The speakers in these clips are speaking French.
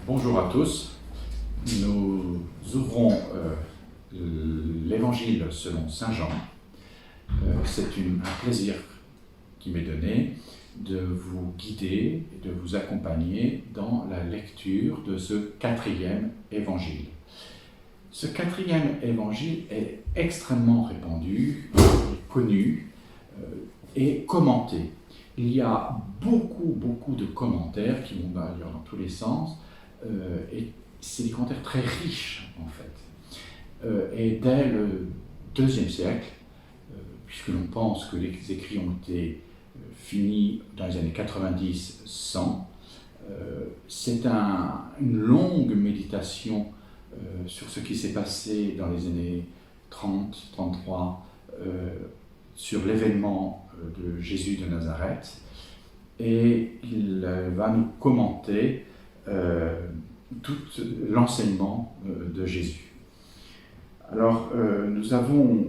Bonjour à tous. Nous ouvrons l'Évangile selon Saint Jean. C'est un plaisir qui m'est donné de vous guider et de vous accompagner dans la lecture de ce quatrième Évangile. Ce quatrième Évangile est extrêmement répandu, connu et commenté. Il y a beaucoup de commentaires qui vont d'ailleurs dans tous les sens. Et c'est des commentaires très riches, en fait. Et dès le IIe siècle, puisque l'on pense que les écrits ont été finis dans les années 90-100, c'est une longue méditation sur ce qui s'est passé dans les années 30-33, sur l'événement de Jésus de Nazareth, et il va nous commenter tout l'enseignement de Jésus. Alors, nous avons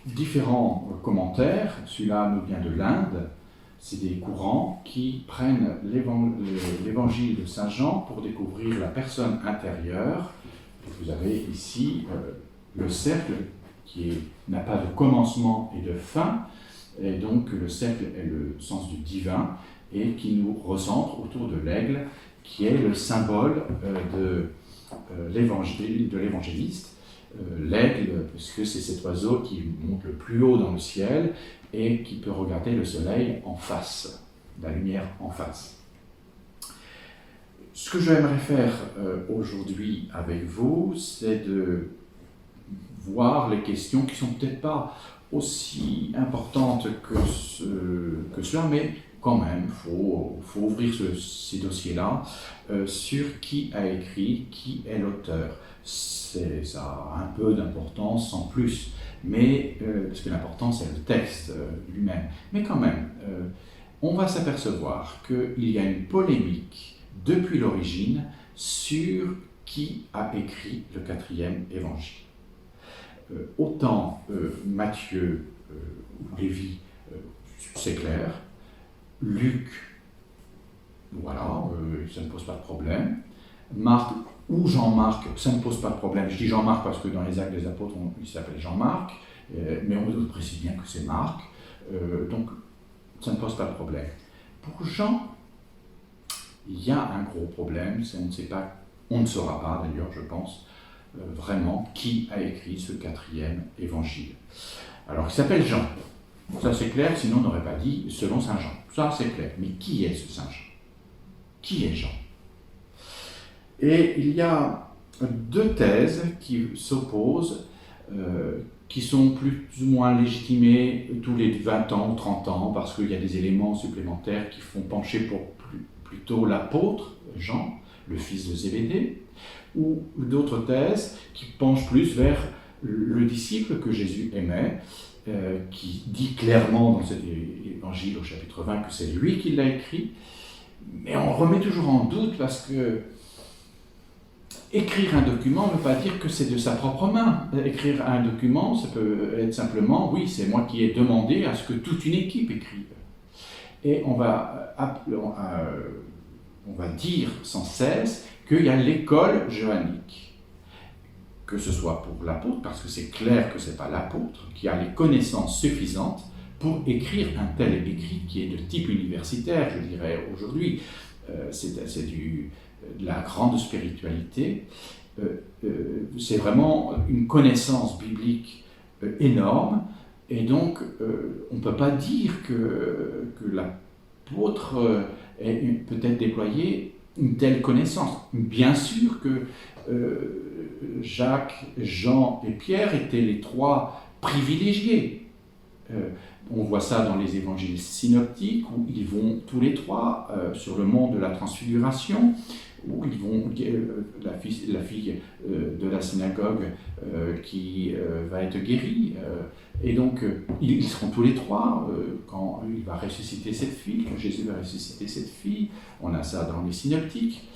différents commentaires. Celui-là nous vient de l'Inde. C'est des courants qui prennent l'évangile de Saint Jean pour découvrir la personne intérieure. Vous avez ici le cercle qui n'a pas de commencement et de fin, et donc le cercle est le sens du divin, et qui nous recentre autour de l'aigle, qui est le symbole de l'évangéliste. L'aigle, parce que c'est cet oiseau qui monte le plus haut dans le ciel et qui peut regarder le soleil en face, la lumière en face. Ce que j'aimerais faire aujourd'hui avec vous, c'est de voir les questions qui ne sont peut-être pas aussi importantes que cela, mais quand même, il faut ouvrir ces dossiers-là sur qui a écrit, qui est l'auteur. Ça a un peu d'importance, sans plus, mais, parce que l'important c'est le texte lui-même. Mais quand même, on va s'apercevoir qu'il y a une polémique depuis l'origine sur qui a écrit le quatrième évangile. Autant Matthieu ou Lévi, c'est clair. Luc, voilà, ça ne pose pas de problème. Marc ou Jean-Marc, ça ne pose pas de problème. Je dis Jean-Marc parce que dans les Actes des Apôtres, il s'appelle Jean-Marc, mais on précise bien que c'est Marc, donc ça ne pose pas de problème. Pour Jean, il y a un gros problème, on ne saura pas d'ailleurs, je pense, vraiment qui a écrit ce quatrième évangile. Alors, il s'appelle Jean. Ça c'est clair, sinon on n'aurait pas dit selon Saint Jean. Ça c'est clair. Mais qui est ce Saint Jean? Qui est Jean? Et il y a deux thèses qui s'opposent, qui sont plus ou moins légitimées tous les 20 ans ou 30 ans, parce qu'il y a des éléments supplémentaires qui font pencher pour plutôt l'apôtre Jean, le fils de Zébédée, ou d'autres thèses qui penchent plus vers le disciple que Jésus aimait, qui dit clairement dans cet évangile au chapitre 20 que c'est lui qui l'a écrit, mais on remet toujours en doute parce que écrire un document ne veut pas dire que c'est de sa propre main. Écrire un document, ça peut être simplement, oui, c'est moi qui ai demandé à ce que toute une équipe écrive. Et on va dire sans cesse qu'il y a l'école johannique. Que ce soit pour l'apôtre, parce que c'est clair que ce n'est pas l'apôtre qui a les connaissances suffisantes pour écrire un tel écrit qui est de type universitaire, je dirais aujourd'hui. C'est de la grande spiritualité. C'est vraiment une connaissance biblique énorme, et donc on ne peut pas dire que l'apôtre ait peut-être déployé une telle connaissance. Bien sûr que Jacques, Jean et Pierre étaient les trois privilégiés. On voit ça dans les évangiles synoptiques, où ils vont tous les trois sur le mont de la transfiguration, où ils vont, la fille de la synagogue qui va être guérie, et donc ils seront tous les trois quand il va ressusciter cette fille, quand Jésus va ressusciter cette fille. On a ça dans les synoptiques.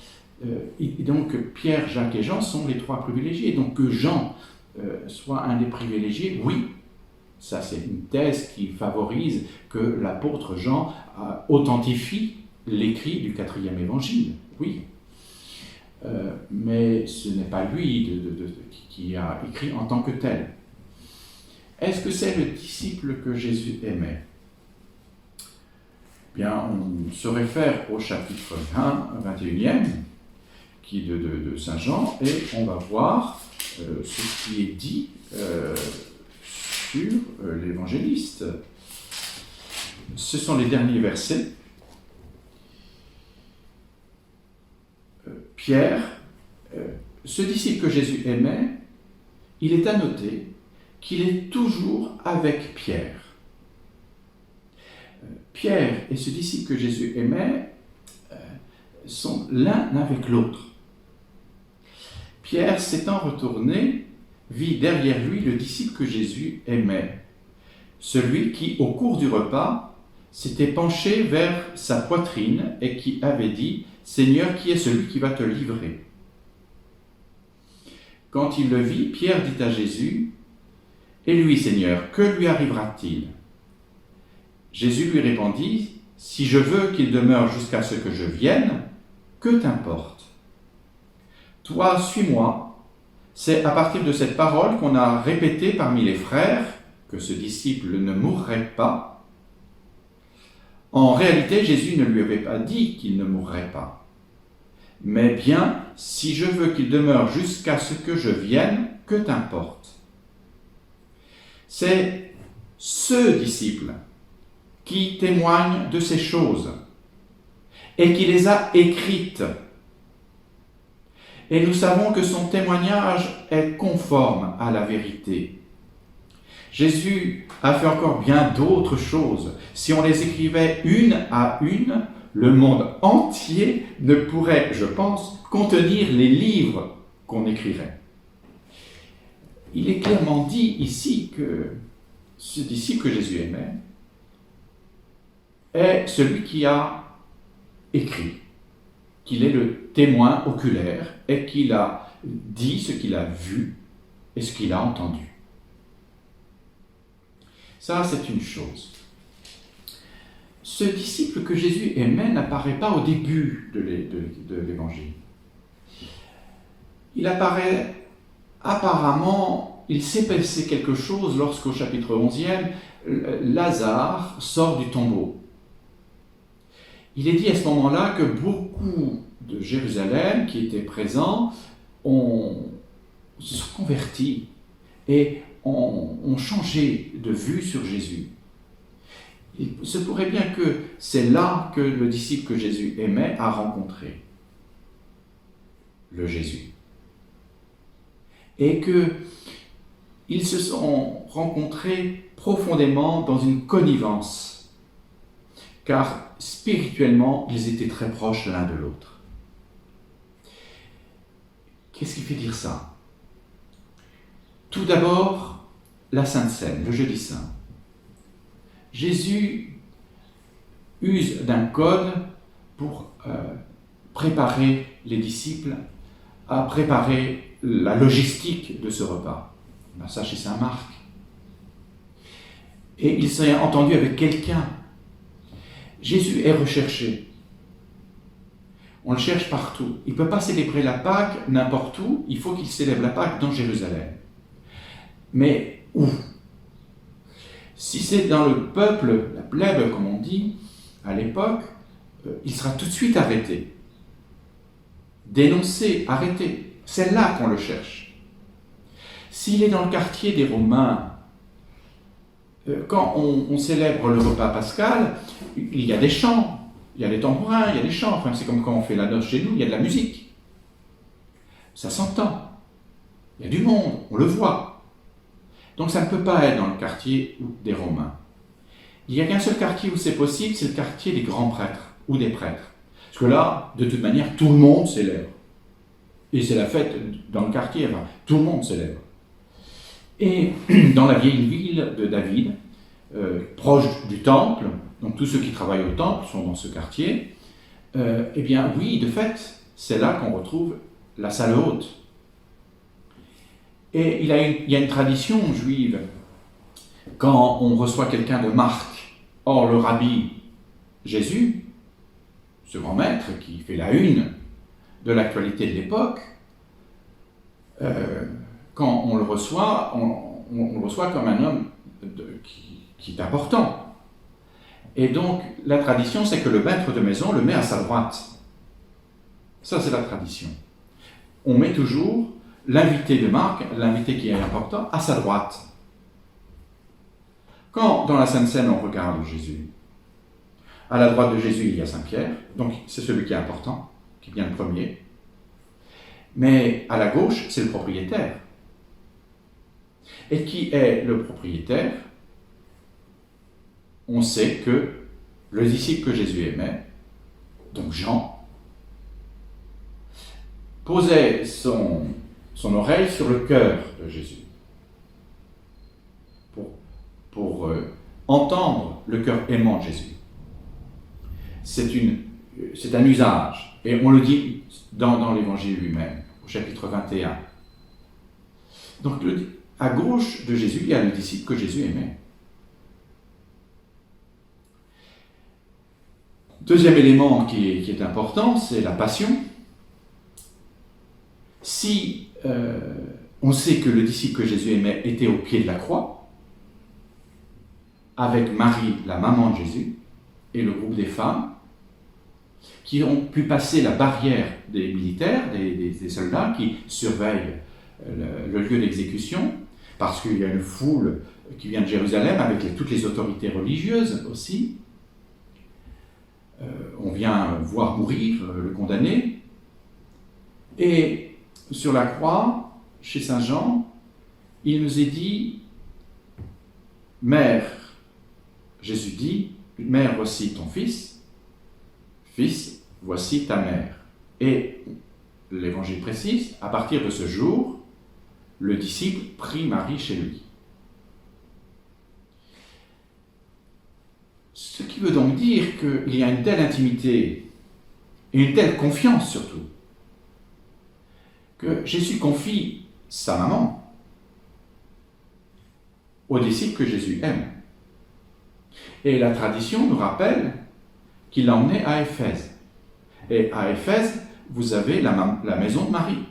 Et donc Pierre, Jacques et Jean sont les trois privilégiés. Donc que Jean soit un des privilégiés, oui, ça c'est une thèse qui favorise que l'apôtre Jean authentifie l'écrit du quatrième évangile, oui. mais ce n'est pas lui qui a écrit en tant que tel. Est-ce que c'est le disciple que Jésus aimait? Bien, on se réfère au chapitre 21e qui de Saint Jean, et on va voir ce qui est dit sur l'évangéliste. Ce sont les derniers versets. Pierre, ce disciple que Jésus aimait, il est à noter qu'il est toujours avec Pierre. Pierre et ce disciple que Jésus aimait sont l'un avec l'autre. Pierre, s'étant retourné, vit derrière lui le disciple que Jésus aimait, celui qui, au cours du repas, s'était penché vers sa poitrine et qui avait dit « Seigneur, qui est celui qui va te livrer ?» Quand il le vit, Pierre dit à Jésus « Et lui, Seigneur, que lui arrivera-t-il » Jésus lui répondit « Si je veux qu'il demeure jusqu'à ce que je vienne, que t'importe? Toi, suis-moi. » C'est à partir de cette parole qu'on a répété parmi les frères que ce disciple ne mourrait pas. En réalité, Jésus ne lui avait pas dit qu'il ne mourrait pas. Mais bien, si je veux qu'il demeure jusqu'à ce que je vienne, que t'importe? C'est ce disciple qui témoigne de ces choses et qui les a écrites. Et nous savons que son témoignage est conforme à la vérité. Jésus a fait encore bien d'autres choses. Si on les écrivait une à une, le monde entier ne pourrait, je pense, contenir les livres qu'on écrirait. Il est clairement dit ici que ce disciple que Jésus aimait est celui qui a écrit, qu'il est le témoin oculaire et qu'il a dit ce qu'il a vu et ce qu'il a entendu. Ça, c'est une chose. Ce disciple que Jésus aimait n'apparaît pas au début de l'Évangile. Il apparaît apparemment, il s'est passé quelque chose lorsqu'au chapitre 11e, Lazare sort du tombeau. Il est dit à ce moment-là que beaucoup de Jérusalem qui étaient présents se sont convertis et ont changé de vue sur Jésus. Il se pourrait bien que c'est là que le disciple que Jésus aimait a rencontré le Jésus. Et qu'ils se sont rencontrés profondément dans une connivence, car spirituellement, ils étaient très proches l'un de l'autre. Qu'est-ce qui fait dire ça? Tout d'abord, la Sainte Seine, le jeudi saint. Jésus use d'un code pour préparer les disciples à préparer la logistique de ce repas. On a ça chez saint Marc. Et il s'est entendu avec quelqu'un. Jésus est recherché. On le cherche partout. Il ne peut pas célébrer la Pâque n'importe où. Il faut qu'il célèbre la Pâque dans Jérusalem. Mais où? Si c'est dans le peuple, la plèbe, comme on dit, à l'époque, il sera tout de suite arrêté. Dénoncé, arrêté. C'est là qu'on le cherche. S'il est dans le quartier des Romains, quand on célèbre le repas pascal, il y a des chants, il y a des tambourins, il y a des chants. Enfin, c'est comme quand on fait la noce chez nous, il y a de la musique. Ça s'entend. Il y a du monde, on le voit. Donc ça ne peut pas être dans le quartier des Romains. Il n'y a qu'un seul quartier où c'est possible, c'est le quartier des grands prêtres ou des prêtres. Parce que là, de toute manière, tout le monde célèbre. Et c'est la fête dans le quartier, enfin, tout le monde célèbre. Et dans la vieille ville de David, proche du temple, donc tous ceux qui travaillent au temple sont dans ce quartier, eh bien oui, de fait, c'est là qu'on retrouve la salle haute. Et il y a une tradition juive, quand on reçoit quelqu'un de marque, or le rabbi Jésus, ce grand maître qui fait la une de l'actualité de l'époque, quand on le reçoit, on le reçoit comme un homme qui est important. Et donc, la tradition, c'est que le maître de maison le met à sa droite. Ça, c'est la tradition. On met toujours l'invité de marque, l'invité qui est important, à sa droite. Quand, dans la Sainte Seine, on regarde Jésus, à la droite de Jésus, il y a Saint Pierre, donc c'est celui qui est important, qui vient le premier. Mais à la gauche, c'est le propriétaire. Et qui est le propriétaire? On sait que le disciple que Jésus aimait, donc Jean, posait son oreille sur le cœur de Jésus pour entendre le cœur aimant de Jésus. C'est un usage, et on le dit dans l'Évangile lui-même, au chapitre 21. Donc, à gauche de Jésus, il y a le disciple que Jésus aimait. Deuxième élément qui est important, c'est la passion. Si on sait que le disciple que Jésus aimait était au pied de la croix, avec Marie, la maman de Jésus, et le groupe des femmes, qui ont pu passer la barrière des militaires, des soldats qui surveillent le lieu d'exécution, parce qu'il y a une foule qui vient de Jérusalem avec toutes les autorités religieuses aussi. On vient voir mourir le condamné. Et sur la croix, chez Saint Jean, il nous est dit, Mère, Jésus dit, Mère, voici ton fils, Fils, voici ta mère. Et l'Évangile précise, à partir de ce jour, le disciple prit Marie chez lui. Ce qui veut donc dire qu'il y a une telle intimité et une telle confiance surtout, que Jésus confie sa maman au disciple que Jésus aime. Et la tradition nous rappelle qu'il l'a emmené à Éphèse. Et à Éphèse, vous avez la maison de Marie,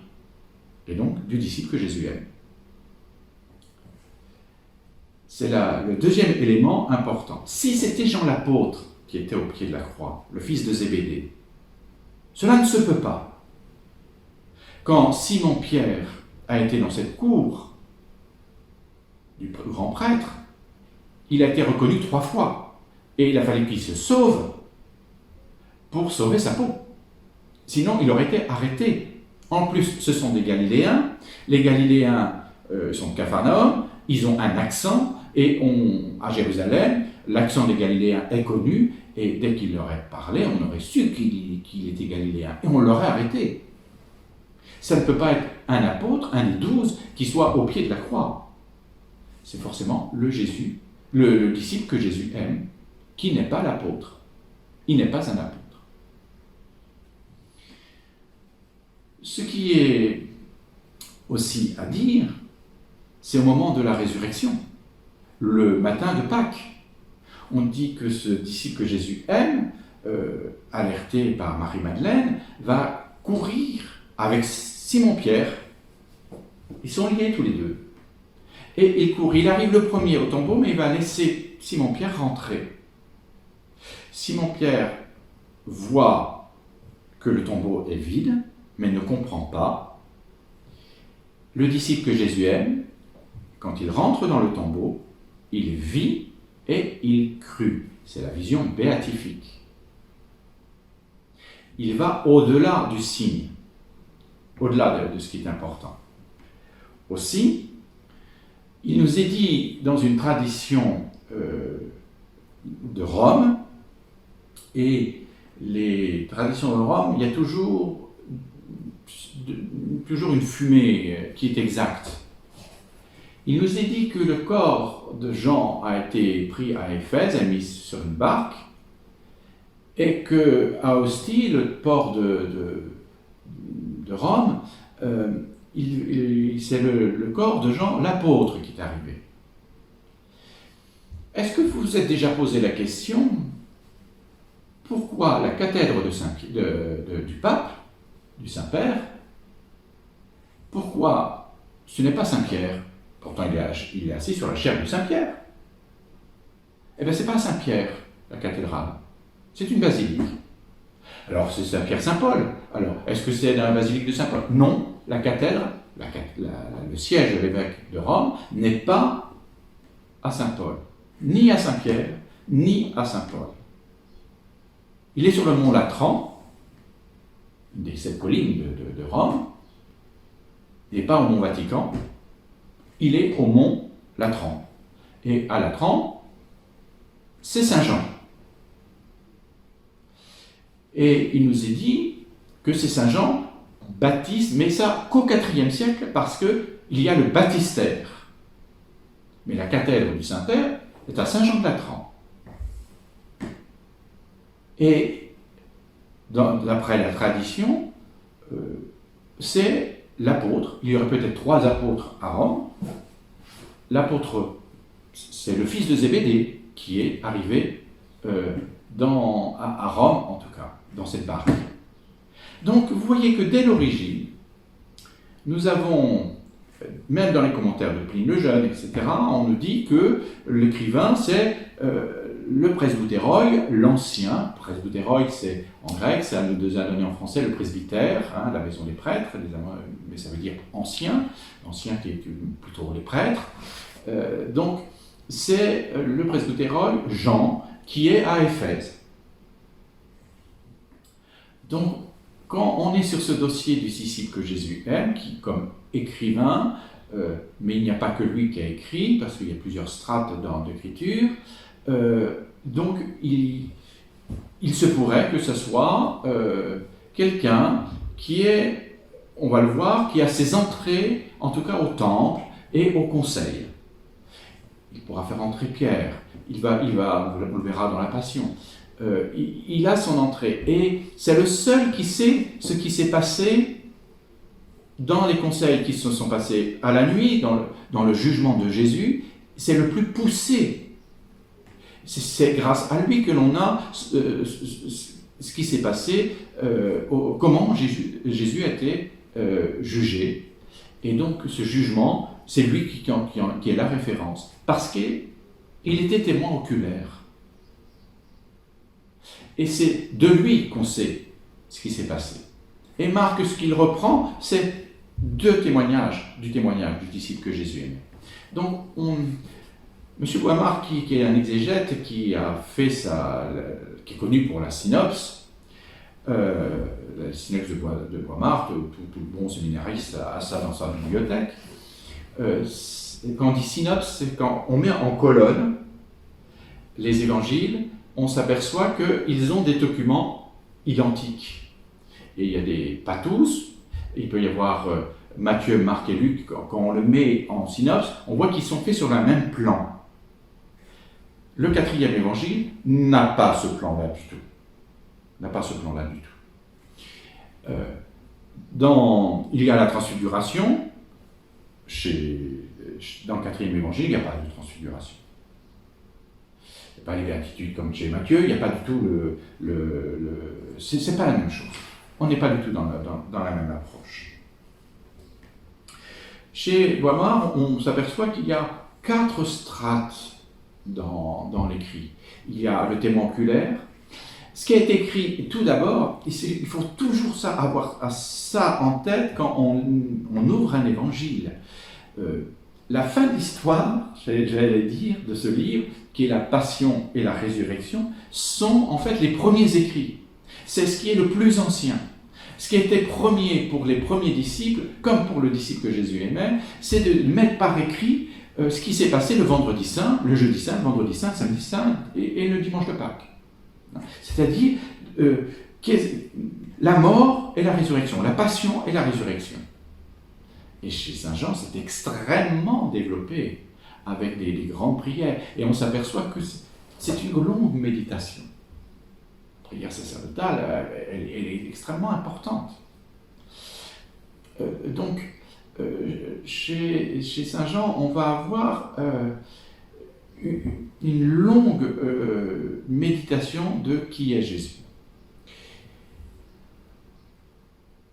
et donc du disciple que Jésus aime. C'est le deuxième élément important. Si c'était Jean l'apôtre qui était au pied de la croix, le fils de Zébédée, cela ne se peut pas. Quand Simon-Pierre a été dans cette cour du grand prêtre, il a été reconnu 3 fois. Et il a fallu qu'il se sauve pour sauver sa peau. Sinon, il aurait été arrêté. En plus, ce sont des Galiléens. Les Galiléens sont de Capharnaüm. Ils ont un accent. Et à Jérusalem, l'accent des Galiléens est connu. Et dès qu'il leur aurait parlé, on aurait su qu'il était Galiléen. Et on l'aurait arrêté. Ça ne peut pas être un apôtre, un des 12, qui soit au pied de la croix. C'est forcément le disciple que Jésus aime, qui n'est pas l'apôtre. Il n'est pas un apôtre. Ce qui est aussi à dire, c'est au moment de la résurrection, le matin de Pâques. On dit que ce disciple que Jésus aime, alerté par Marie-Madeleine, va courir avec Simon-Pierre. Ils sont liés tous les deux. Et il court. Il arrive le premier au tombeau, mais il va laisser Simon-Pierre rentrer. Simon-Pierre voit que le tombeau est vide, mais ne comprend pas. Le disciple que Jésus aime, quand il rentre dans le tombeau, il vit et il crut. C'est la vision béatifique. Il va au-delà du signe, au-delà de ce qui est important. Aussi, il nous est dit dans une tradition de Rome, et les traditions de Rome, il y a toujours une fumée qui est exacte. Il nous est dit que le corps de Jean a été pris à Éphèse, et mis sur une barque, et qu'à Ostie, le port de Rome, c'est le corps de Jean l'apôtre qui est arrivé. Est-ce que vous vous êtes déjà posé la question pourquoi la cathèdre du pape, du Saint-Père, pourquoi ce n'est pas Saint-Pierre? Pourtant, il est assis sur la chaire de Saint-Pierre. Eh bien, ce n'est pas Saint-Pierre, la cathédrale. C'est une basilique. Alors, c'est Saint-Pierre-Saint-Paul. Alors, est-ce que c'est dans la basilique de Saint-Paul? Non, la cathédrale, le siège de l'évêque de Rome n'est pas à Saint-Paul, ni à Saint-Pierre, ni à Saint-Paul. Il est sur le mont Latran, une des 7 collines de Rome. Il n'est pas au mont Vatican, il est au mont Latran. Et à Latran, c'est Saint-Jean. Et il nous est dit que c'est Saint-Jean baptiste, mais ça qu'au IVe siècle, parce qu'il y a le baptistère. Mais la cathèdre du Saint-Père est à Saint-Jean de Latran. Et d'après la tradition, c'est l'apôtre. Il y aurait peut-être 3 apôtres à Rome. L'apôtre, c'est le fils de Zébédée qui est arrivé à Rome, en tout cas, dans cette barque. Donc, vous voyez que dès l'origine, nous avons, même dans les commentaires de Pline le Jeune, etc., on nous dit que l'écrivain, c'est le presbytéroi, l'ancien. Presbytéroi, c'est en grec, ça nous a donné en français le presbytère, la maison des prêtres, mais ça veut dire ancien, l'ancien qui est plutôt les prêtres. Donc, c'est le presbytéroi, Jean, qui est à Éphèse. Donc, quand on est sur ce dossier du disciple que Jésus aime, qui, comme écrivain, mais il n'y a pas que lui qui a écrit, parce qu'il y a plusieurs strates dans l'écriture, donc il se pourrait que ce soit quelqu'un qui est, on va le voir, qui a ses entrées, en tout cas au temple et au conseil. Il pourra faire entrer Pierre, on le verra dans la Passion. Il a son entrée, et c'est le seul qui sait ce qui s'est passé dans les conseils qui se sont passés à la nuit, dans le jugement de Jésus. C'est le plus poussé. C'est grâce à lui que l'on a ce qui s'est passé, comment Jésus a été jugé. Et donc ce jugement, c'est lui qui est la référence, parce qu'il était témoin oculaire. Et c'est de lui qu'on sait ce qui s'est passé. Et Marc, ce qu'il reprend, c'est du témoignage du disciple que Jésus aimait. Donc, M. Boimard, qui est un exégète, qui est connu pour la synopse, la synopse de Boimard, tout le bon séminariste a ça dans sa bibliothèque. Quand on dit synopse, c'est quand on met en colonne les évangiles, on s'aperçoit qu'ils ont des documents identiques. Et il y a pas tous, il peut y avoir Matthieu, Marc et Luc, quand on le met en synopse, on voit qu'ils sont faits sur le même plan. Le 4e évangile n'a pas ce plan-là du tout. Il y a la transfiguration, dans le 4e évangile, il n'y a pas de transfiguration. Il n'y a pas les béatitudes comme chez Matthieu, il n'y a pas du tout c'est pas la même chose. On n'est pas du tout dans la même approche. Chez Boimard, on s'aperçoit qu'il y a 4 strates dans l'écrit. Il y a le témoin oculaire. Ce qui est écrit, tout d'abord, il faut toujours avoir ça en tête quand on ouvre un évangile. La fin de l'histoire, j'allais dire, de ce livre, qui est la Passion et la Résurrection, sont en fait les premiers écrits. C'est ce qui est le plus ancien. Ce qui était premier pour les premiers disciples, comme pour le disciple que Jésus aimait, c'est de mettre par écrit ce qui s'est passé le vendredi saint, le jeudi saint, le vendredi saint, le samedi saint et le dimanche de Pâques. C'est-à-dire la mort et la résurrection, la passion et la résurrection. Et chez Saint Jean, c'est extrêmement développé, avec des grandes prières. Et on s'aperçoit que c'est une longue méditation. La prière sacerdotale, elle est extrêmement importante. Donc, chez Saint Jean, on va avoir une longue méditation de qui est Jésus.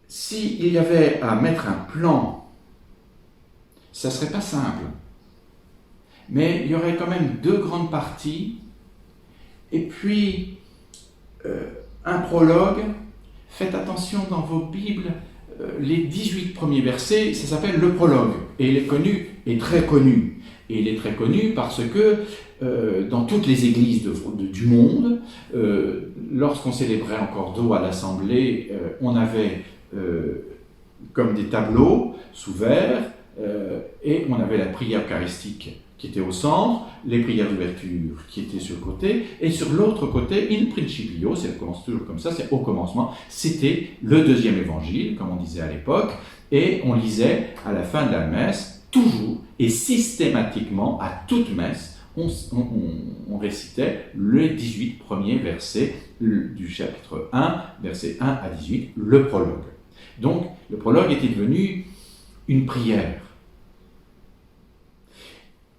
s'il y avait à mettre un plan, ça ne serait pas simple. Mais il y aurait quand même 2 grandes parties, et puis un prologue. Faites attention dans vos Bibles, les 18 premiers versets, ça s'appelle le prologue, et il est connu, et très connu. Et il est très connu parce que dans toutes les églises du monde, lorsqu'on célébrait encore d'eau à l'Assemblée, on avait comme des tableaux sous verre, et on avait la prière eucharistique qui était au centre, les prières d'ouverture qui étaient sur le côté, et sur l'autre côté, in principio, ça commence toujours comme ça, c'est au commencement, c'était le 2e évangile, comme on disait à l'époque, et on lisait à la fin de la messe, toujours et systématiquement, à toute messe, on récitait les 18 premiers versets du chapitre 1, versets 1 à 18, le prologue. Donc, le prologue était devenu une prière.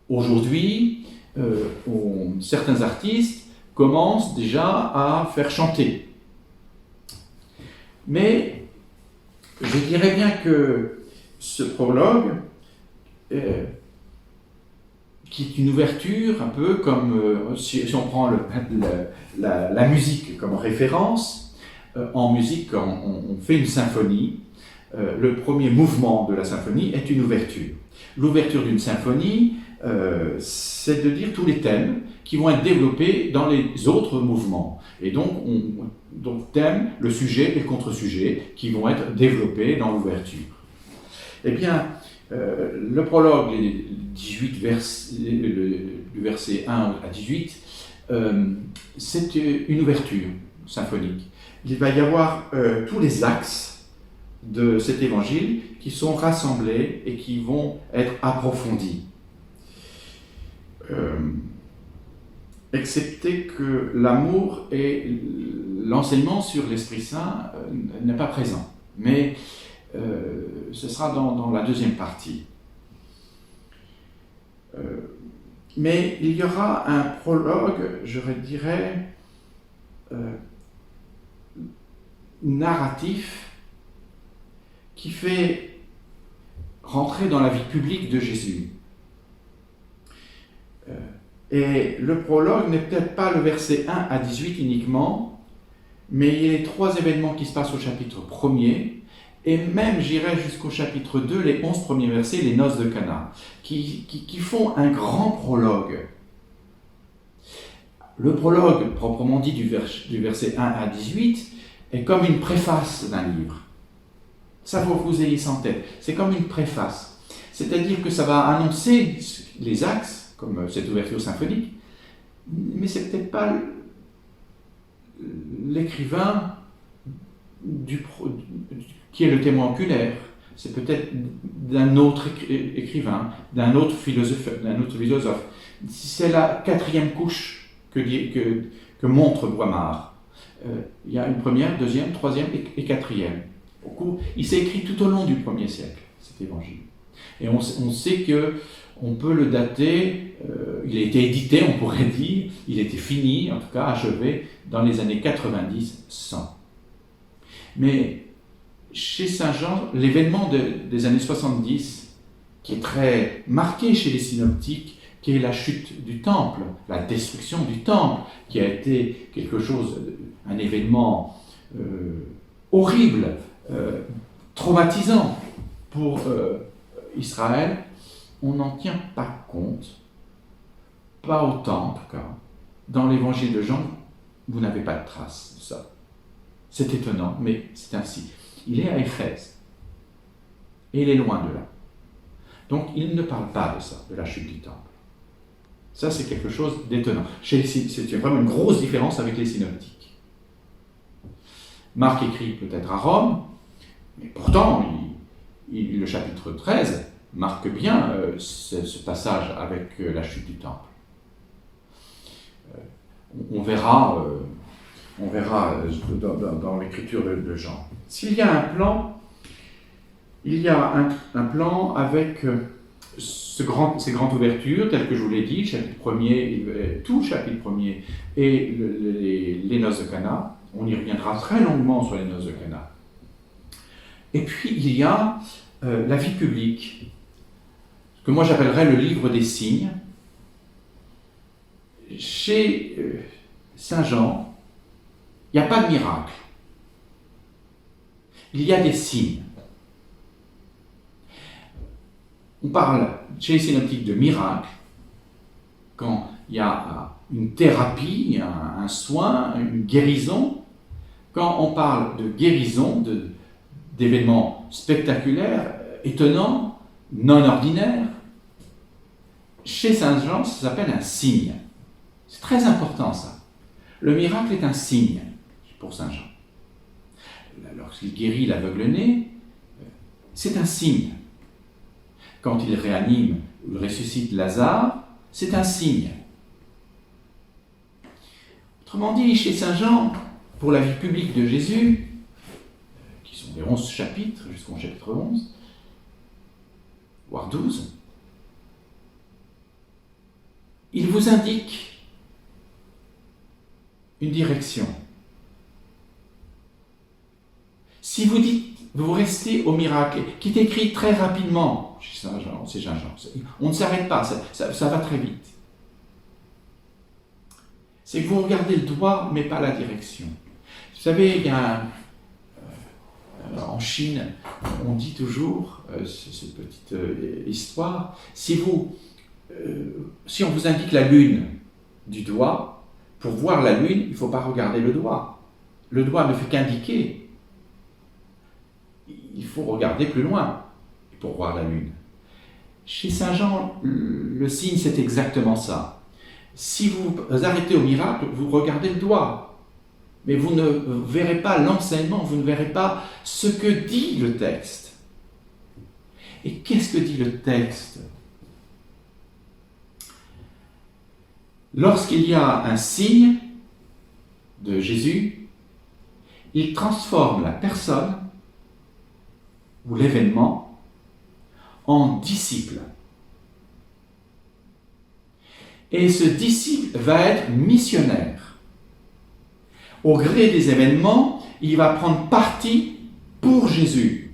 Aujourd'hui, certains artistes commencent déjà à faire chanter. Mais je dirais bien que ce prologue, qui est une ouverture, un peu comme si on prend la musique comme référence, en musique, on fait une symphonie. Le premier mouvement de la symphonie est une ouverture. L'ouverture d'une symphonie, c'est de dire tous les thèmes qui vont être développés dans les autres mouvements. Et donc, thème, le sujet et le contre-sujet qui vont être développés dans l'ouverture. Eh bien, le prologue, les 18 du verset 1 à 18, c'est une ouverture symphonique. Il va y avoir tous les axes de cet évangile qui sont rassemblés et qui vont être approfondis. Excepté que l'amour et l'enseignement sur l'Esprit Saint n'est pas présent. Mais ce sera dans la 2e partie. Mais il y aura un prologue, je dirais, narratif, qui fait rentrer dans la vie publique de Jésus. Et le prologue n'est peut-être pas le verset 1 à 18 uniquement, mais il y a les 3 événements qui se passent au chapitre 1er, et même, j'irai jusqu'au chapitre 2, les 11 premiers versets, les noces de Cana, qui font un grand prologue. Le prologue, proprement dit, du verset 1 à 18, est comme une préface d'un livre. Ça, faut que vous ayez ça en tête. C'est comme une préface. C'est-à-dire que ça va annoncer les axes, comme cette ouverture symphonique, mais c'est peut-être pas l'écrivain qui est le témoin oculaire. C'est peut-être d'un autre écrivain, d'un autre philosophe. C'est la 4e couche que montre Boimard. Il y a une 1re, 2e, 3e et 4e. Il s'est écrit tout au long du 1er siècle, cet évangile. Et on sait qu'on peut le dater, il a été édité, on pourrait dire, il était fini, en tout cas achevé, dans les années 90-100. Mais chez Saint Jean, l'événement des années 70, qui est très marqué chez les synoptiques, qui est la chute du temple, la destruction du temple, qui a été un événement horrible, traumatisant pour Israël, on n'en tient pas compte, pas autant en tout cas. Dans l'évangile de Jean, vous n'avez pas de trace de ça. C'est étonnant, mais c'est ainsi. Il est à Éphèse, et il est loin de là. Donc il ne parle pas de ça, de la chute du temple. Ça, c'est quelque chose d'étonnant. C'est vraiment une grosse différence avec les synoptiques. Marc écrit peut-être à Rome, mais pourtant, le chapitre 13 marque bien ce passage avec la chute du temple. On verra dans l'écriture de Jean. S'il y a un plan, il y a un plan avec ces grandes ouvertures, telles que je vous l'ai dit, chapitre 1er, tout le chapitre 1er, et les noces de Cana. On y reviendra très longuement sur les noces de Cana. Et puis il y a la vie publique, ce que moi j'appellerais le livre des signes. Chez Saint Jean, il n'y a pas de miracle. Il y a des signes. On parle chez les synoptiques de miracle quand il y a une thérapie, un soin, une guérison. Quand on parle de guérison, d'événements spectaculaires, étonnants, non ordinaires, chez Saint Jean, ça s'appelle un signe. C'est très important ça. Le miracle est un signe pour Saint Jean. Lorsqu'il guérit l'aveugle-né, c'est un signe. Quand il réanime ou il ressuscite Lazare, c'est un signe. Autrement dit, chez Saint Jean, pour la vie publique de Jésus, qui sont les 11 chapitres, jusqu'au chapitre 11, voire 12, il vous indique une direction. Si vous dites, vous restez au miracle, qui est écrit très rapidement, chez Saint Jean, on ne s'arrête pas, ça va très vite. C'est que vous regardez le doigt, mais pas la direction. Vous savez, il y a en Chine, on dit toujours, cette petite histoire, si on vous indique la lune du doigt, pour voir la lune, il ne faut pas regarder le doigt. Le doigt ne fait qu'indiquer. Il faut regarder plus loin pour voir la lune. Chez Saint Jean, le signe, c'est exactement ça. Si vous arrêtez au miracle, vous regardez le doigt. Mais vous ne verrez pas l'enseignement, vous ne verrez pas ce que dit le texte. Et qu'est-ce que dit le texte? Lorsqu'il y a un signe de Jésus, il transforme la personne ou l'événement en disciple. Et ce disciple va être missionnaire. Au gré des événements, il va prendre parti pour Jésus.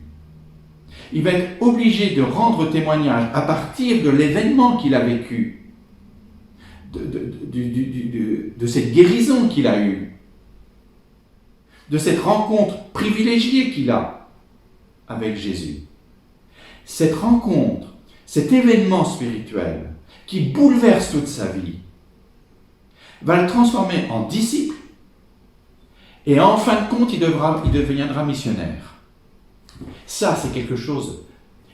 Il va être obligé de rendre témoignage à partir de l'événement qu'il a vécu, de cette guérison qu'il a eue, de cette rencontre privilégiée qu'il a avec Jésus. Cette rencontre, cet événement spirituel qui bouleverse toute sa vie, va le transformer en disciple et en fin de compte, il deviendra missionnaire. Ça, c'est quelque chose.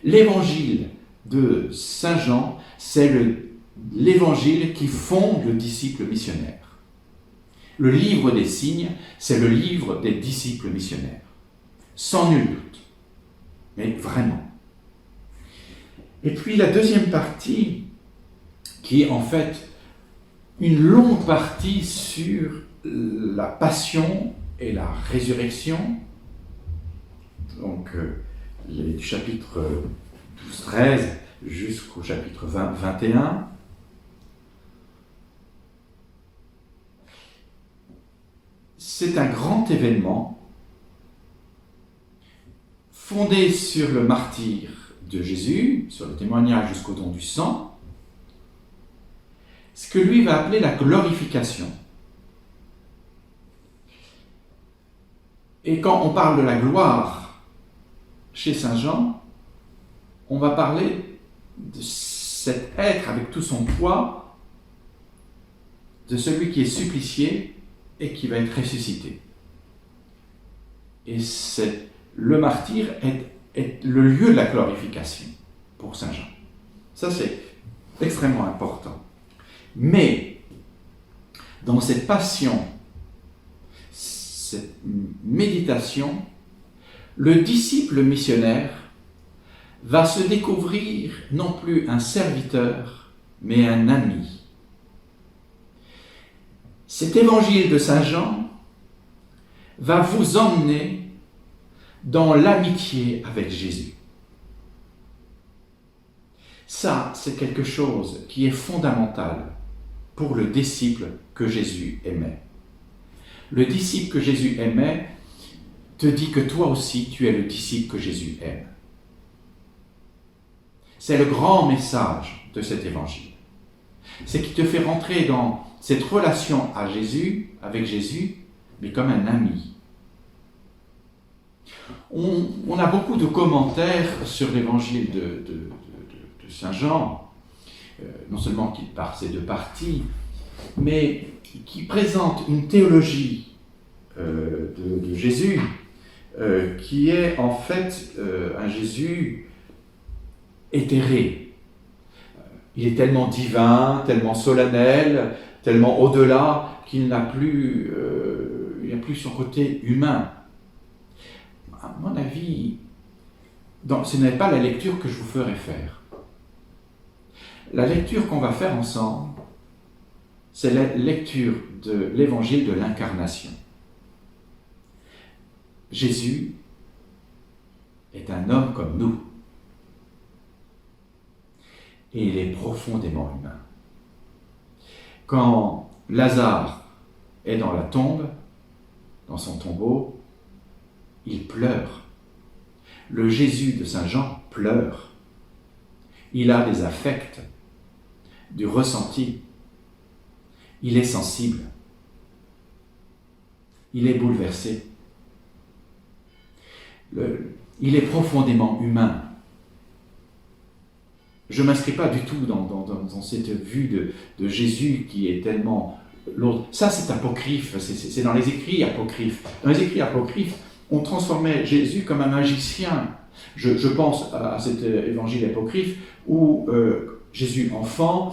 L'évangile de Saint Jean, c'est l'évangile qui fonde le disciple missionnaire. Le livre des signes, c'est le livre des disciples missionnaires. Sans nul doute. Mais vraiment. Et puis la deuxième partie, qui est en fait une longue partie sur la passion et la résurrection. Donc, il est du chapitre 12-13 jusqu'au chapitre 20-21. C'est un grand événement fondé sur le martyre de Jésus, sur le témoignage jusqu'au don du sang, ce que lui va appeler la glorification. Et quand on parle de la gloire chez Saint Jean, on va parler de cet être avec tout son poids, de celui qui est supplicié et qui va être ressuscité. Et le martyr est le lieu de la glorification pour Saint Jean. Ça, c'est extrêmement important. Mais, dans cette passion, cette méditation, le disciple missionnaire va se découvrir non plus un serviteur, mais un ami. Cet évangile de Saint Jean va vous emmener dans l'amitié avec Jésus. Ça, c'est quelque chose qui est fondamental pour le disciple que Jésus aimait. Le disciple que Jésus aimait, te dit que toi aussi, tu es le disciple que Jésus aime. C'est le grand message de cet évangile. C'est qu'il te fait rentrer dans cette relation avec Jésus, mais comme un ami. On a beaucoup de commentaires sur l'évangile de Saint Jean, non seulement qui par ces deux parties, mais qui présente une théologie de Jésus qui est en fait un Jésus éthéré. Il est tellement divin, tellement solennel, tellement au-delà qu'il n'a plus son côté humain. À mon avis, ce n'est pas la lecture que je vous ferai faire. La lecture qu'on va faire ensemble, c'est la lecture de l'évangile de l'incarnation. Jésus est un homme comme nous. Et il est profondément humain. Quand Lazare est dans la tombe, dans son tombeau, il pleure. Le Jésus de Saint Jean pleure. Il a des affects, du ressenti. Il est sensible. Il est bouleversé. Il est profondément humain. Je ne m'inscris pas du tout dans cette vue de Jésus qui est tellement l'autre. Ça, c'est apocryphe, c'est dans les écrits apocryphes. Dans les écrits apocryphes, on transformait Jésus comme un magicien. Je pense à cet évangile apocryphe où Jésus, enfant,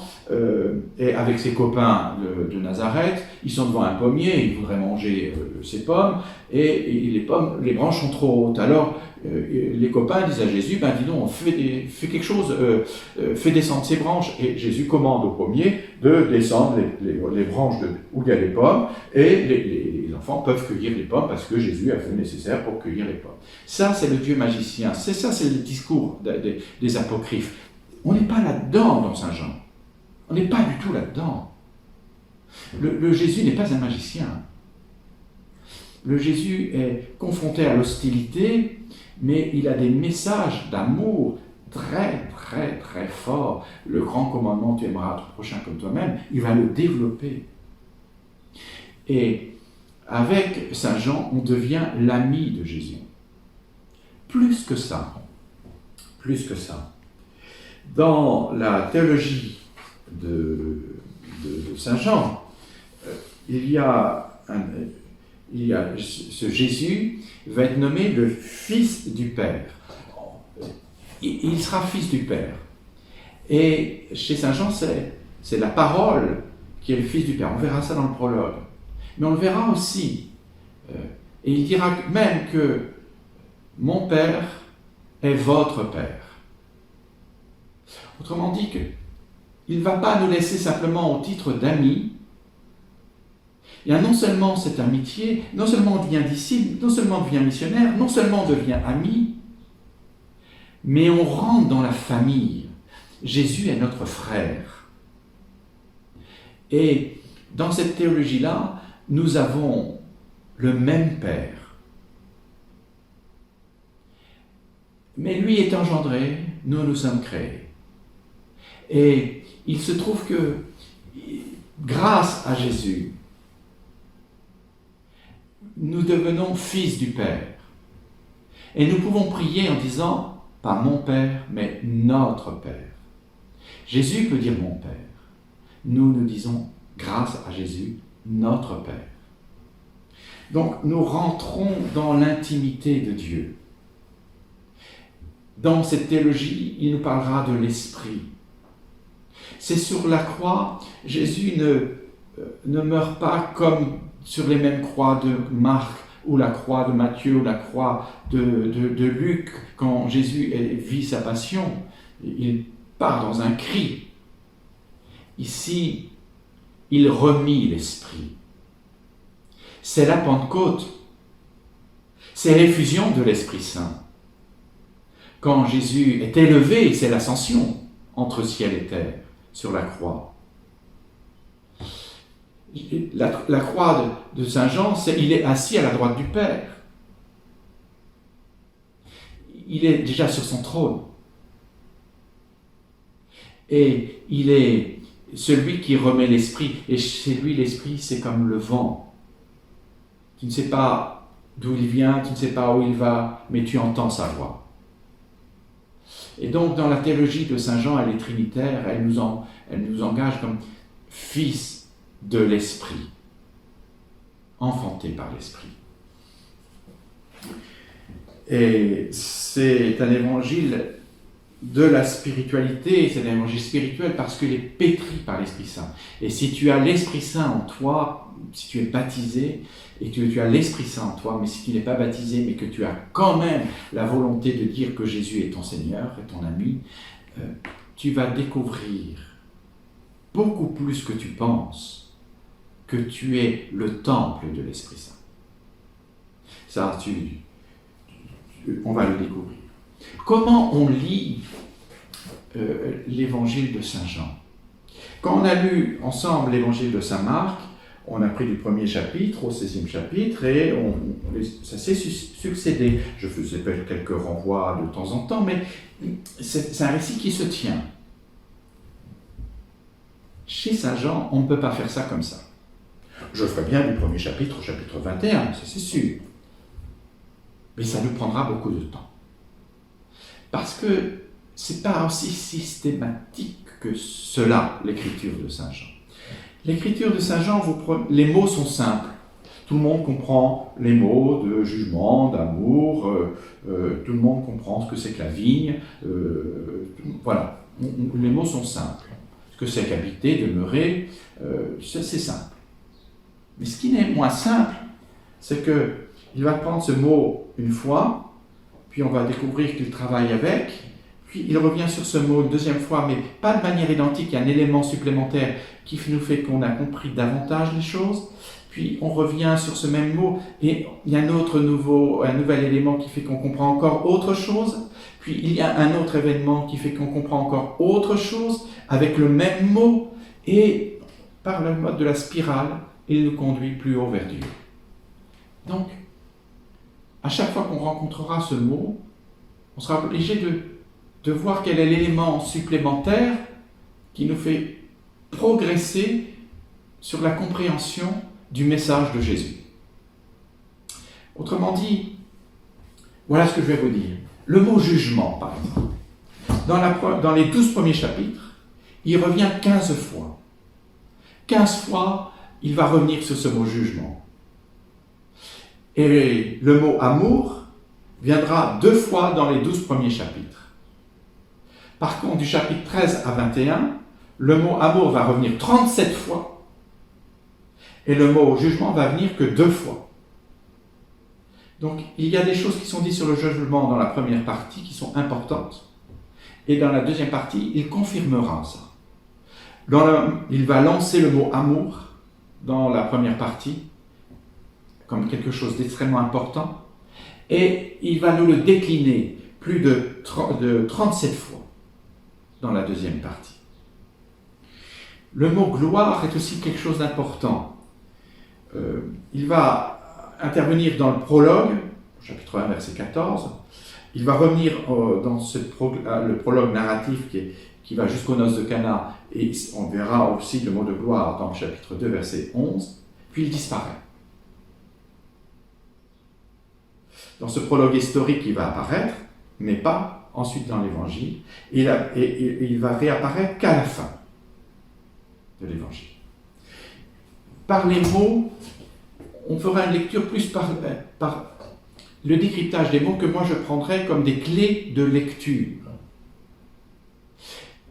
est avec ses copains de Nazareth, ils sont devant un pommier, ils voudraient manger ces pommes, et les branches sont trop hautes. Alors, les copains disent à Jésus, dis donc, fais quelque chose, fais descendre ces branches. Et Jésus commande au pommier de descendre les branches où il y a les pommes, et les enfants peuvent cueillir les pommes parce que Jésus a fait le nécessaire pour cueillir les pommes. Ça, c'est le Dieu magicien. C'est le discours des apocryphes. On n'est pas là-dedans dans Saint Jean. On n'est pas du tout là-dedans. Le Jésus n'est pas un magicien. Le Jésus est confronté à l'hostilité, mais il a des messages d'amour très, très, très forts. Le grand commandement, tu aimeras ton prochain comme toi-même, il va le développer. Et avec Saint Jean, on devient l'ami de Jésus. Plus que ça. Dans la théologie de Saint Jean, il y a ce Jésus va être nommé le Fils du Père. Il sera Fils du Père. Et chez Saint Jean, c'est la parole qui est le Fils du Père. On verra ça dans le prologue. Mais on le verra aussi. Et il dira même que mon Père est votre Père. Autrement dit, il ne va pas nous laisser simplement au titre d'amis. Il y a non seulement cette amitié, non seulement on devient disciple, non seulement on devient missionnaire, non seulement on devient ami, mais on rentre dans la famille. Jésus est notre frère. Et dans cette théologie-là, nous avons le même Père. Mais lui est engendré, nous sommes créés. Et il se trouve que, grâce à Jésus, nous devenons fils du Père. Et nous pouvons prier en disant, pas mon Père, mais notre Père. Jésus peut dire mon Père. Nous disons, grâce à Jésus, notre Père. Donc nous rentrons dans l'intimité de Dieu. Dans cette théologie, il nous parlera de l'Esprit. C'est sur la croix, Jésus ne meurt pas comme sur les mêmes croix de Marc, ou la croix de Matthieu, ou la croix de Luc, quand Jésus vit sa passion. Il part dans un cri. Ici, il remit l'Esprit. C'est la Pentecôte. C'est l'effusion de l'Esprit Saint. Quand Jésus est élevé, c'est l'ascension entre ciel et terre, sur la croix. La croix de Saint Jean, il est assis à la droite du Père. il est déjà sur son trône. Et il est celui qui remet l'esprit. Et chez lui, l'esprit, c'est comme le vent. Tu ne sais pas d'où il vient, tu ne sais pas où il va, mais tu entends sa voix. Et donc, dans la théologie de Saint Jean, elle est trinitaire, elle nous engage comme fils de l'esprit, enfanté par l'esprit. Et c'est un évangile de la spiritualité, c'est un évangile spirituel parce qu'il est pétri par l'Esprit Saint. Et si tu as l'Esprit Saint en toi, si tu es baptisé, et que tu as l'Esprit Saint en toi, mais si tu n'es pas baptisé, mais que tu as quand même la volonté de dire que Jésus est ton Seigneur et ton ami, tu vas découvrir beaucoup plus que tu penses que tu es le temple de l'Esprit Saint. Ça, on va le découvrir. Comment on lit l'évangile de Saint Jean? Quand on a lu ensemble l'évangile de Saint Marc, on a pris du premier chapitre au 16e chapitre et ça s'est succédé. Je faisais quelques renvois de temps en temps, mais c'est un récit qui se tient. Chez Saint Jean, on ne peut pas faire ça comme ça. Je ferai bien du premier chapitre au chapitre 21, ça c'est sûr. Mais ça nous prendra beaucoup de temps. Parce que ce n'est pas aussi systématique que cela, l'écriture de Saint Jean. L'écriture de Saint Jean, les mots sont simples. Tout le monde comprend les mots de jugement, d'amour, tout le monde comprend ce que c'est que la vigne. Voilà, les mots sont simples. Ce que c'est qu'habiter, demeurer, c'est simple. Mais ce qui n'est moins simple, c'est qu'il va prendre ce mot une fois, puis on va découvrir qu'il travaille avec, puis il revient sur ce mot une deuxième fois, mais pas de manière identique, il y a un élément supplémentaire qui nous fait qu'on a compris davantage les choses, puis on revient sur ce même mot, et il y a un nouvel élément qui fait qu'on comprend encore autre chose, puis il y a un autre événement qui fait qu'on comprend encore autre chose, avec le même mot, et par le mode de la spirale, il nous conduit plus haut vers Dieu. Donc, à chaque fois qu'on rencontrera ce mot, on sera obligé de voir quel est l'élément supplémentaire qui nous fait progresser sur la compréhension du message de Jésus. Autrement dit, voilà ce que je vais vous dire. Le mot jugement, par exemple, dans les 12 premiers chapitres, il revient 15 fois. 15 fois, il va revenir sur ce mot jugement. Et le mot amour viendra 2 fois dans les 12 premiers chapitres. Par contre, du chapitre 13 à 21, le mot amour va revenir 37 fois et le mot jugement va venir que 2 fois. Donc, il y a des choses qui sont dites sur le jugement dans la première partie qui sont importantes. Et dans la deuxième partie, il confirmera ça. Il va lancer le mot amour dans la première partie comme quelque chose d'extrêmement important. Et il va nous le décliner plus de 37 fois dans la deuxième partie. Le mot gloire est aussi quelque chose d'important. Il va intervenir dans le prologue, chapitre 1, verset 14. Il va revenir dans le prologue narratif qui va jusqu'aux noces de Cana, et on verra aussi le mot de gloire dans le chapitre 2, verset 11. Puis il disparaît. Dans ce prologue historique, il va apparaître, mais pas ensuite dans l'Évangile. Et il va réapparaître qu'à la fin de l'Évangile. Par les mots, on fera une lecture plus par le décryptage des mots que moi je prendrais comme des clés de lecture.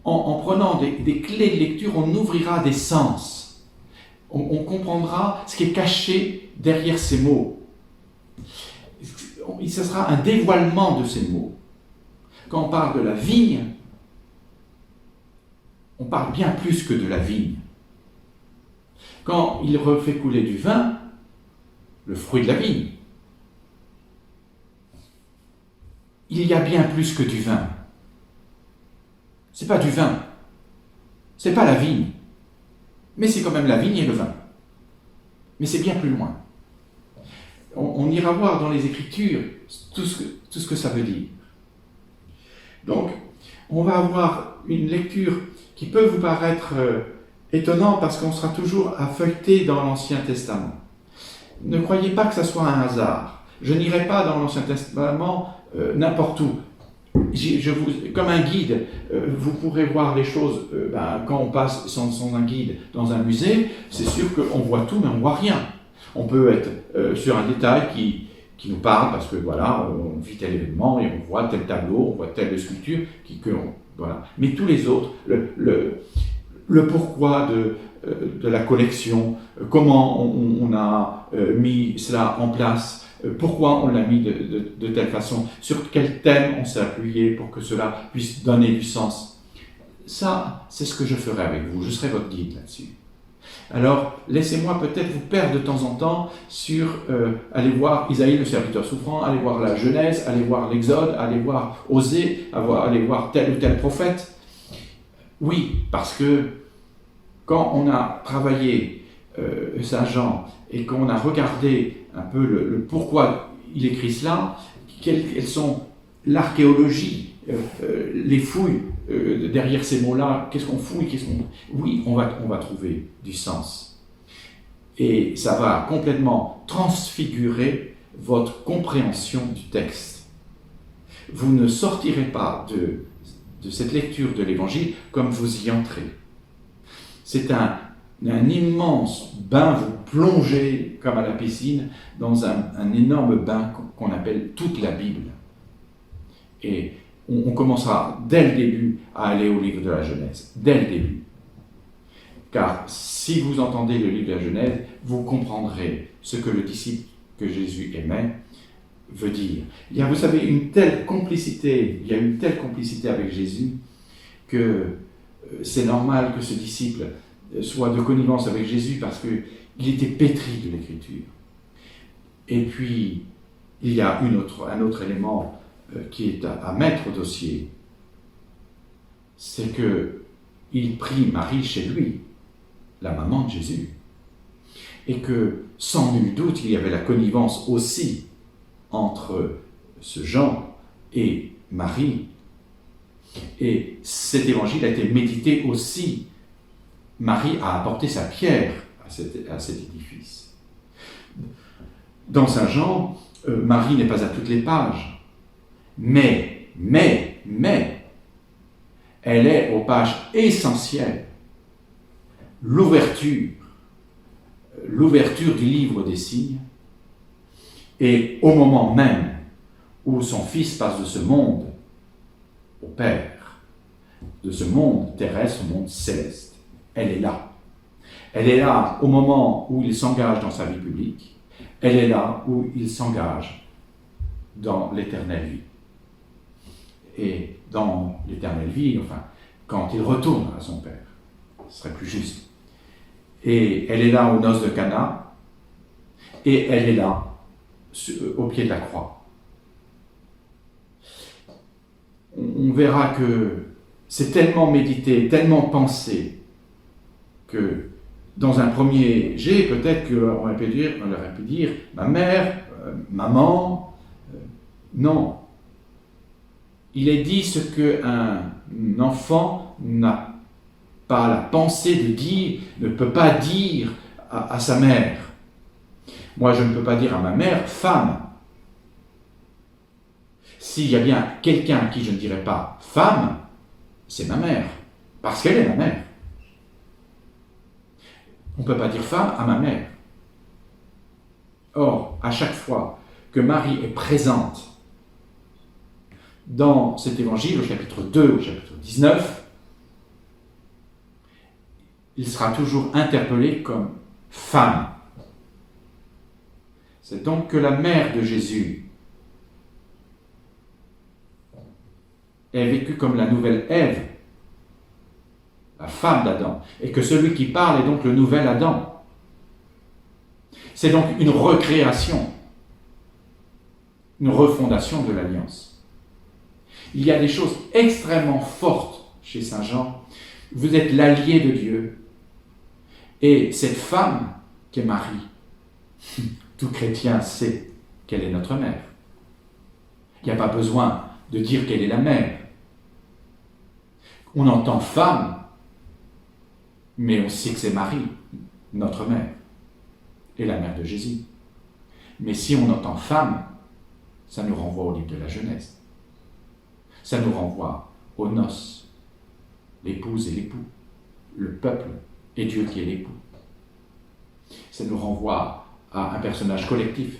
En prenant des clés de lecture, on ouvrira des sens. On comprendra ce qui est caché derrière ces mots. Ce sera un dévoilement de ces mots. Quand on parle de la vigne, on parle bien plus que de la vigne. Quand il refait couler du vin, le fruit de la vigne, il y a bien plus que du vin. C'est pas du vin, c'est pas la vigne, mais c'est quand même la vigne et le vin. Mais c'est bien plus loin. On ira voir dans les Écritures tout ce que ça veut dire. Donc, on va avoir une lecture qui peut vous paraître étonnante parce qu'on sera toujours à feuilleter dans l'Ancien Testament. Ne croyez pas que ça soit un hasard. Je n'irai pas dans l'Ancien Testament n'importe où. Comme un guide, vous pourrez voir les choses, quand on passe sans un guide dans un musée, c'est sûr qu'on voit tout, mais on ne voit rien. On peut être sur un détail qui nous parle, parce que voilà, on vit tel événement, et on voit tel tableau, on voit telle sculpture, voilà. Mais tous les autres, le pourquoi de la collection, comment on a mis cela en place, pourquoi on l'a mis de telle façon, sur quel thème on s'est appuyé pour que cela puisse donner du sens. Ça, c'est ce que je ferai avec vous, je serai votre guide là-dessus. Alors, laissez-moi peut-être vous perdre de temps en temps sur aller voir Isaïe le serviteur souffrant, aller voir la Genèse, aller voir l'Exode, aller voir Osée, aller voir tel ou tel prophète. Oui, parce que quand on a travaillé Saint Jean et qu'on a regardé un peu le pourquoi il écrit cela, quelles sont l'archéologie, les fouilles derrière ces mots-là, qu'est-ce qu'on fouille, oui, on va trouver du sens. Et ça va complètement transfigurer votre compréhension du texte. Vous ne sortirez pas de cette lecture de l'Évangile comme vous y entrez. C'est un immense bain, vous plongez comme à la piscine dans un énorme bain qu'on appelle toute la Bible. Et on commencera dès le début à aller au livre de la Genèse, dès le début. Car si vous entendez le livre de la Genèse, vous comprendrez ce que le disciple que Jésus aimait veut dire. Il y a, vous savez, il y a une telle complicité avec Jésus que c'est normal que ce disciple soit de connivence avec Jésus parce qu'il était pétri de l'Écriture. Et puis, il y a un autre élément qui est à mettre au dossier, c'est qu'il prit Marie chez lui, la maman de Jésus, et que sans nul doute il y avait la connivence aussi entre ce Jean et Marie. Et cet évangile a été médité aussi. Marie a apporté sa pierre à cet édifice. Dans Saint Jean, Marie n'est pas à toutes les pages. Mais, elle est aux pages essentielles. L'ouverture du livre des signes, et au moment même où son fils passe de ce monde au Père, de ce monde terrestre au monde céleste, elle est là. Elle est là au moment où il s'engage dans sa vie publique, elle est là où il s'engage dans l'éternelle vie. Et dans l'éternelle vie, enfin, quand il retourne à son Père, ce serait plus juste. Et elle est là aux noces de Cana, et elle est là, au pied de la croix. On verra que c'est tellement médité, tellement pensé, que dans un premier jet, peut-être qu'on aurait pu dire ma mère, maman, non. Il est dit ce qu'un enfant n'a pas la pensée de dire, ne peut pas dire à sa mère. Moi, je ne peux pas dire à ma mère, femme. S'il y a bien quelqu'un à qui je ne dirais pas femme, c'est ma mère, parce qu'elle est ma mère. On ne peut pas dire femme à ma mère. Or, à chaque fois que Marie est présente dans cet évangile, au chapitre 2, au chapitre 19, il sera toujours interpellé comme femme. C'est donc que la mère de Jésus est vécue comme la nouvelle Ève, la femme d'Adam, et que celui qui parle est donc le nouvel Adam. C'est donc une recréation, une refondation de l'alliance. Il y a des choses extrêmement fortes chez Saint Jean. Vous êtes l'allié de Dieu. Et cette femme qui est Marie, tout chrétien sait qu'elle est notre mère. Il n'y a pas besoin de dire qu'elle est la mère. On entend femme, mais on sait que c'est Marie, notre mère, et la mère de Jésus. Mais si on entend femme, ça nous renvoie au livre de la Genèse. Ça nous renvoie aux noces, l'épouse et l'époux, le peuple et Dieu qui est l'époux. Ça nous renvoie à un personnage collectif,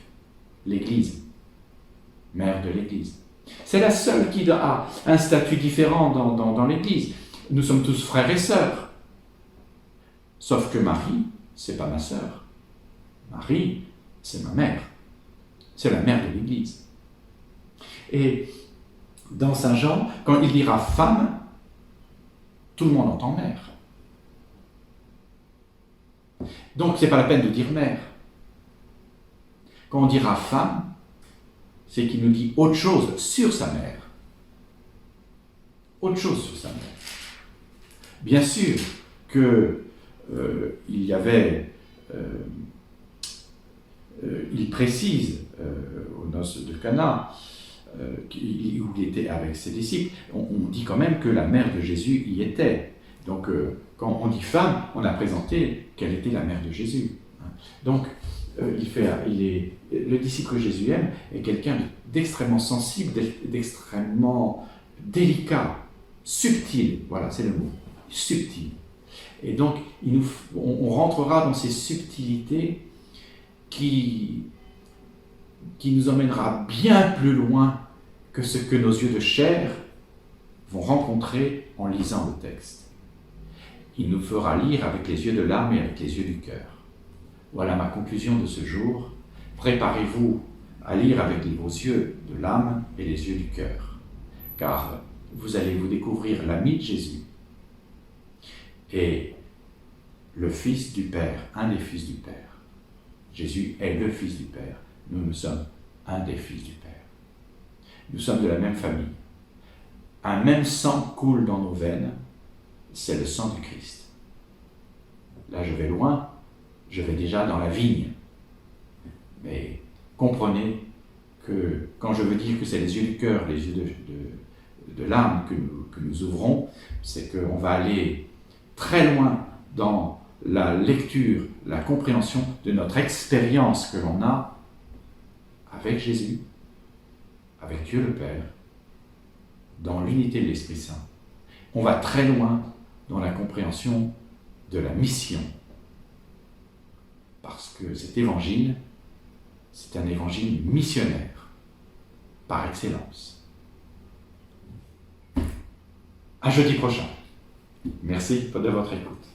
l'Église, mère de l'Église. C'est la seule qui a un statut différent dans l'Église. Nous sommes tous frères et sœurs. Sauf que Marie, c'est pas ma sœur. Marie, c'est ma mère. C'est la mère de l'Église. Et dans Saint Jean, quand il dira femme, tout le monde entend mère. Donc, c'est pas la peine de dire mère. Quand on dira femme, c'est qu'il nous dit autre chose sur sa mère. Autre chose sur sa mère. Bien sûr que il y avait, il précise aux noces de Cana, où il était avec ses disciples, on dit quand même que la mère de Jésus y était. Donc, quand on dit femme, on a présenté qu'elle était la mère de Jésus. Donc, le disciple que Jésus aime est quelqu'un d'extrêmement sensible, d'extrêmement délicat, subtil. Voilà, c'est le mot, subtil. Et donc, on rentrera dans ces subtilités qui nous emmènera bien plus loin que ce que nos yeux de chair vont rencontrer en lisant le texte. Il nous fera lire avec les yeux de l'âme et avec les yeux du cœur. Voilà ma conclusion de ce jour. Préparez-vous à lire avec vos yeux de l'âme et les yeux du cœur, car vous allez vous découvrir l'ami de Jésus et le Fils du Père, un des Fils du Père. Jésus est le Fils du Père. Nous sommes un des Fils du Père. Nous sommes de la même famille. Un même sang coule dans nos veines, c'est le sang du Christ. Là, je vais loin, je vais déjà dans la vigne. Mais comprenez que quand je veux dire que c'est les yeux du cœur, les yeux de l'âme que nous ouvrons, c'est qu'on va aller très loin dans la lecture, la compréhension de notre expérience que l'on a avec Jésus, avec Dieu le Père, dans l'unité de l'Esprit Saint. On va très loin dans la compréhension de la mission. Parce que cet évangile, c'est un évangile missionnaire, par excellence. À jeudi prochain. Merci de votre écoute.